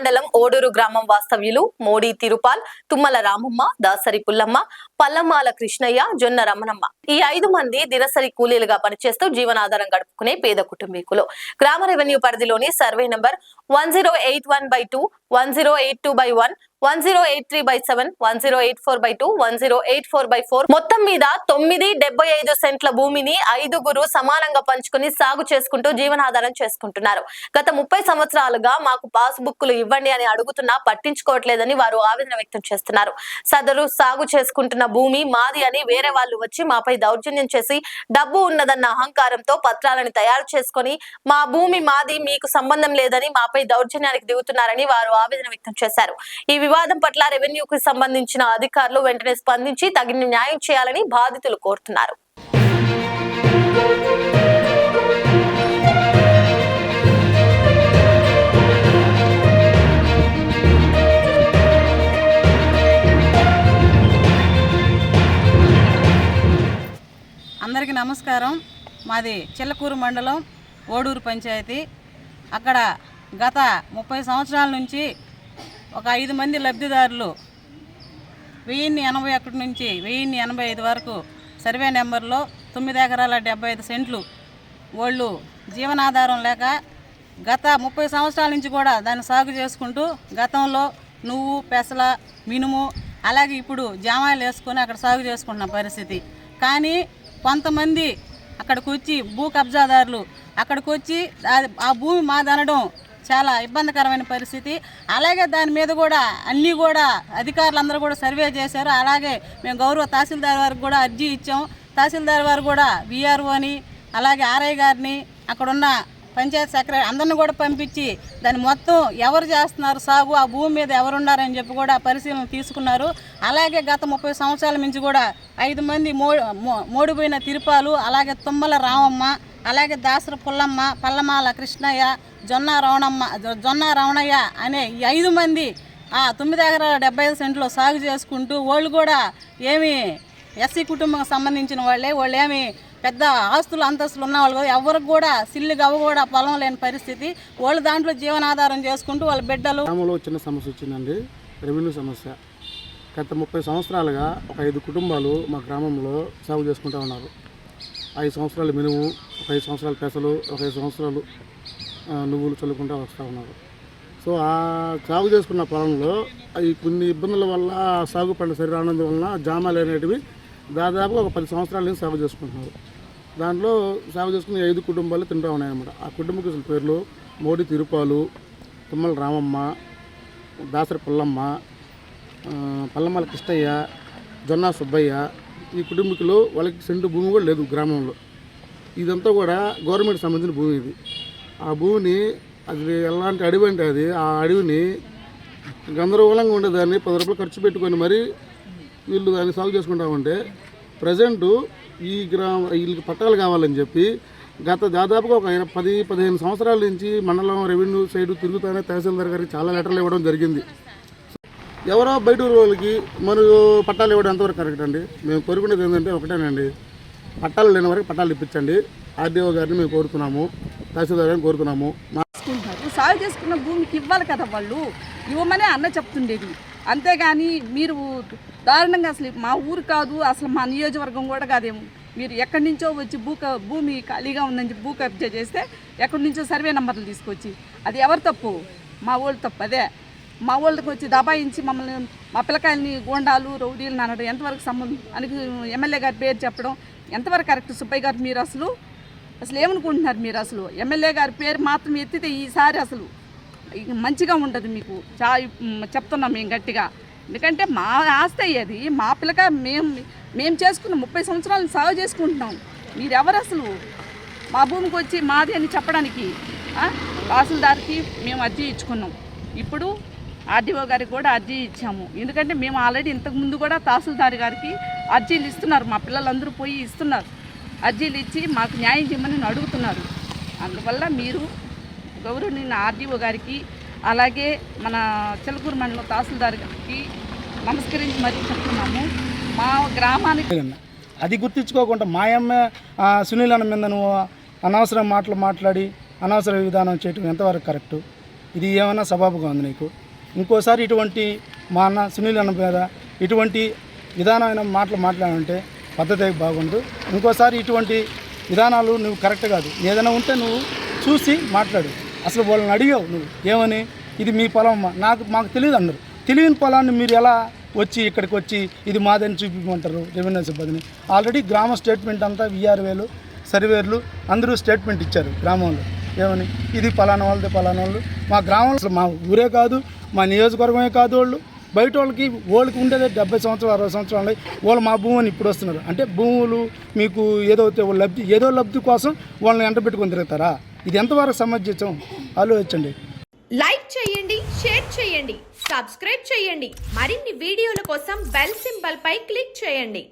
మండలం ఓడూరు గ్రామం వాస్తవ్యులు మోడీ తిరుపాల్, తుమ్మల రామమ్మ, దాసరి పుల్లమ్మ, పల్లమాల కృష్ణయ్య, జొన్న రమణమ్మ ఈ 5 మంది దినసరి కూలీలుగా పనిచేస్తూ జీవనాధారం గడుపుకునే పేద కుటుంబీకులు. గ్రామ రెవెన్యూ పరిధిలోని సర్వే నంబర్ 1081/2, 1082/1, 1083/7, 1084/2, 1084/4 మొత్తం మీద 9.75 సెంట్ల భూమిని 5గురు సమానంగా పంచుకుని సాగు చేసుకుంటూ జీవనాధారం చేసుకుంటున్నారు. గత 30 సంవత్సరాలుగా మాకు పాస్ బుక్కులు ఇవ్వండి అని అడుగుతున్నా పట్టించుకోవట్లేదని వారు ఆవేదన వ్యక్తం చేస్తున్నారు. సదరు సాగు చేసుకుంటున్న భూమి మాది అని వేరే వాళ్ళు వచ్చి మాపై దౌర్జన్యం చేసి డబ్బు ఉన్నదన్న అహంకారంతో పత్రాలను తయారు చేసుకుని మా భూమి మాది, మీకు సంబంధం లేదని మాపై దౌర్జన్యానికి దిగుతున్నారని వారు ఆవేదన వ్యక్తం చేశారు. ఈ వివాదం పట్ల రెవెన్యూకు సంబంధించిన అధికారులు వెంటనే స్పందించి తగిన న్యాయం చేయాలని బాధితులు కోరుతున్నారు. అందరికీ నమస్కారం. మాది చిల్లకూరు మండలం ఓడూరు పంచాయతీ. అక్కడ గత 30 సంవత్సరాల నుంచి ఒక 5 మంది లబ్ధిదారులు 1081 నుంచి 1085 వరకు సర్వే నెంబర్లో 9 ఎకరాల 75 సెంట్లు వాళ్ళు జీవనాధారం లేక గత 30 సంవత్సరాల నుంచి కూడా దాన్ని సాగు చేసుకుంటూ గతంలో నువ్వు, పెసల, మినుము అలాగే ఇప్పుడు జామాయిలు వేసుకొని అక్కడ సాగు చేసుకుంటున్న పరిస్థితి. కానీ కొంతమంది అక్కడికి వచ్చి భూ కబ్జాదారులు అక్కడికి వచ్చి ఆ భూమి మాదనడం చాలా ఇబ్బందికరమైన పరిస్థితి. అలాగే దాని మీద కూడా అన్నీ కూడా అధికారులందరూ కూడా సర్వే చేశారు. అలాగే మేము గౌరవ తహసీల్దార్ వారికి కూడా అర్జీ ఇచ్చాం. తహసీల్దార్ వారు కూడా విఆర్ఓని అలాగే ఆర్ఐ గారిని అక్కడున్న పంచాయతీ సెక్రటరీ అందరిని కూడా పంపించి దాన్ని మొత్తం ఎవరు చేస్తున్నారు సాగు, ఆ భూమి మీద ఎవరున్నారని చెప్పి కూడా పరిశీలన తీసుకున్నారు. అలాగే గత 30 సంవత్సరాల నుంచి కూడా 5 మంది మోడిపోయిన తిరుపాలు, అలాగే తుమ్మల రామమ్మ, అలాగే దాసరి పుల్లమ్మ, పల్లమాల కృష్ణయ్య, జొన్న రమణయ్య అనే ఈ 5 మంది ఆ 9 ఎకరాల 75 సెంట్లో సాగు చేసుకుంటూ వాళ్ళు కూడా ఏమి ఎస్సీ కుటుంబం సంబంధించిన వాళ్ళు ఏమి పెద్ద ఆస్తులు అంతస్తులు ఉన్న వాళ్ళు ఎవరికి కూడా సిల్లు గవ్వ కూడా పొలం లేని పరిస్థితి. వాళ్ళు దాంట్లో జీవనాధారం చేసుకుంటూ వాళ్ళ బిడ్డలు. గ్రామంలో చిన్న సమస్య వచ్చిందండి, రెవెన్యూ సమస్య. గత 30 సంవత్సరాలుగా ఒక 5 కుటుంబాలు మా గ్రామంలో సాగు చేసుకుంటూ ఉన్నారు. 5 సంవత్సరాలు మినుము, ఒక 5 సంవత్సరాలు పెసలు, ఒక 5 సంవత్సరాలు నువ్వులు చల్లుకుంటూ వస్తూ ఉన్నారు. సో ఆ సాగు చేసుకున్న పొలంలో ఈ కొన్ని ఇబ్బందుల వల్ల సాగు పంట సరి రానందు వలన జామాలు అనేటివి దాదాపుగా ఒక 10 సంవత్సరాల నుంచి సాగు చేసుకుంటున్నారు. దాంట్లో సాగు చేసుకుని 5 కుటుంబాలు తింటూ ఉన్నాయన్నమాట. ఆ కుటుంబం పేర్లు మోడీ తిరుపాలు, తుమ్మల రామమ్మ, దాసరి పుల్లమ్మ, పల్లమాల కృష్ణయ్య, జొన్న సుబ్బయ్య. ఈ కుటుంబీకులు వాళ్ళకి సెంటు భూమి కూడా లేదు గ్రామంలో. ఇదంతా కూడా గవర్నమెంట్ సంబంధించిన భూమి. ఇది ఆ భూమిని అది ఎలాంటి అడవి అంటే అది ఆ అడవిని గందరగోళంగా ఉండేదాన్ని 10 రూపాయలు ఖర్చు పెట్టుకొని మరి వీళ్ళు దాన్ని సాగు చేసుకుంటా ఉంటే ప్రజెంటు ఈ వీళ్ళకి పట్టాలు కావాలని చెప్పి గత దాదాపుగా ఒక 10-15 సంవత్సరాల నుంచి మండలం రెవెన్యూ సైడ్ తిరుగుతానే తహసీల్దార్ గారికి చాలా లెటర్లు ఇవ్వడం జరిగింది. ఎవరో బయట వాళ్ళకి మనకు పట్టాలు ఇవ్వడం ఎంతవరకు కరెక్ట్ అండి? మేము కోరుకునేది ఏంటంటే ఒకటేనండి, పట్టాలు లేని వరకు పట్టాలు ఇప్పించండి. ఆర్డీఓ గారిని మేము కోరుతున్నాము, తహసీల్దార్ గారిని కోరుతున్నాము. సాగు చేసుకున్న భూమికి ఇవ్వాలి కదా, వాళ్ళు ఇవ్వమనే అన్న చెప్తుండేది. అంతేగాని మీరు దారుణంగా అసలు మా ఊరు కాదు, అసలు మా నియోజకవర్గం కూడా కాదేమో, మీరు ఎక్కడి నుంచో వచ్చి భూమి ఖాళీగా ఉందని చెప్పి భూ కబ్జా చేస్తే ఎక్కడి నుంచో సర్వే నెంబర్లు తీసుకొచ్చి అది ఎవరు తప్పు? మా వాళ్ళు తప్పు. అదే మా వాళ్ళకి వచ్చి దబాయించి మమ్మల్ని మా పిల్లకాయలని గోండాలు రౌడీలు అనడం ఎంతవరకు సంబంధం అని ఎమ్మెల్యే గారి పేరు చెప్పడం ఎంతవరకు కరెక్ట్? సుబ్బయ్య గారు మీరు అసలు ఏమనుకుంటున్నారు? మీరు అసలు ఎమ్మెల్యే గారి పేరు మాత్రం ఎత్తితే ఈసారి అసలు మంచిగా ఉండదు మీకు. చెప్తున్నాం మేము గట్టిగా. ఎందుకంటే మా ఆస్తి అయ్యేది, మా పిల్లక మేము చేసుకున్న 30 సంవత్సరాలు సాగు చేసుకుంటున్నాం. మీరెవరు అసలు మా భూమికి వచ్చి మాది అని చెప్పడానికి? తహసీల్దార్కి మేము అర్జీ ఇచ్చుకున్నాం, ఇప్పుడు ఆర్డీఓ గారికి కూడా అర్జీ ఇచ్చాము. ఎందుకంటే మేము ఆల్రెడీ ఇంతకుముందు కూడా తహసీల్దార్ గారికి అర్జీలు ఇస్తున్నారు, మా పిల్లలందరూ పోయి ఇస్తున్నారు. అర్జీలు ఇచ్చి మాకు న్యాయం చేయమని అడుగుతున్నారు. అందువల్ల మీరు గౌరవనీయ ఆర్డీఓ గారికి అలాగే మన చిల్లకూరు మండలం తహసీల్దార్ గారికి నమస్కరించి మరీ చెప్తున్నాము. మా గ్రామానికి అది గుర్తించుకోకుండా మాయమ్మ సునీల్ అన్న మీద నువ్వు అనవసరం మాటలు మాట్లాడి అనవసర విధానం చేయటం ఎంతవరకు కరెక్టు? ఇది ఏమైనా సబాబుగా ఉంది నీకు? ఇంకోసారి ఇటువంటి మా అన్న సునీల్ అన్న మీద ఇటువంటి విధానమైన మాటలు మాట్లాడాలంటే పద్ధతి బాగుండదు. ఇంకోసారి ఇటువంటి విధానాలు నువ్వు కరెక్ట్ కాదు. ఏదైనా ఉంటే నువ్వు చూసి మాట్లాడు. అసలు వాళ్ళని అడిగావు నువ్వు ఏమని, ఇది మీ పొలం మాకు తెలియదు అన్నారు. తెలియని పొలాన్ని మీరు ఎలా వచ్చి ఇక్కడికి వచ్చి ఇది మాదని చూపించమంటారు రెవెన్యూ సిబ్బందిని? ఆల్రెడీ గ్రామ స్టేట్మెంట్ అంతా విఆర్ఏలు సర్వేర్లు అందరూ స్టేట్మెంట్ ఇచ్చారు గ్రామంలో. ఏమని, ఇది పలానా వాళ్ళది పలానా వాళ్ళు. మా గ్రామంలో అసలు మా ఊరే కాదు, మా నియోజకవర్గమే కాదు, బయట వాళ్ళకి ఉండేది 70 సంవత్సరాలు 60 సంవత్సరాలు వాళ్ళు మా భూమిని ఇప్పుడు వస్తున్నారు. అంటే భూములు మీకు ఏదో లబ్ధి కోసం వాళ్ళని ఎంట పెట్టుకొని తిరుగుతారా? ఇది ఎంతవరకు సమంజసం ఆలోచించండి. లైక్ చేయండి, షేర్ చేయండి, సబ్స్క్రైబ్ చేయండి. మరిన్ని వీడియోల కోసం బెల్ సింబల్ పై క్లిక్ చేయండి.